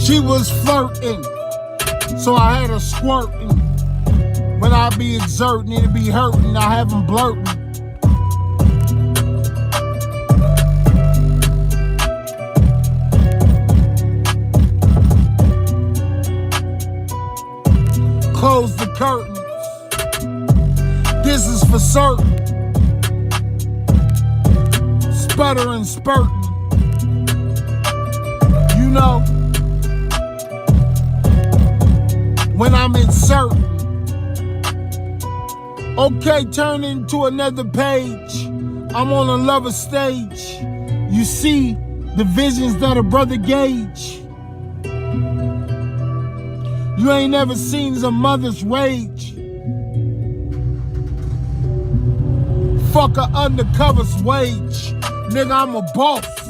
She was flirting, so I had her squirting. But I be exerting, it'll be hurting, I have them blurting. Close the curtains. This is for certain. Sputtering, spurting. You know, when I'm inserting. Okay, turn into another page. I'm on a lover stage. You see the visions that a brother gauge. You ain't never seen a mother's rage. Fuck a undercover's wage. Nigga, I'm a boss.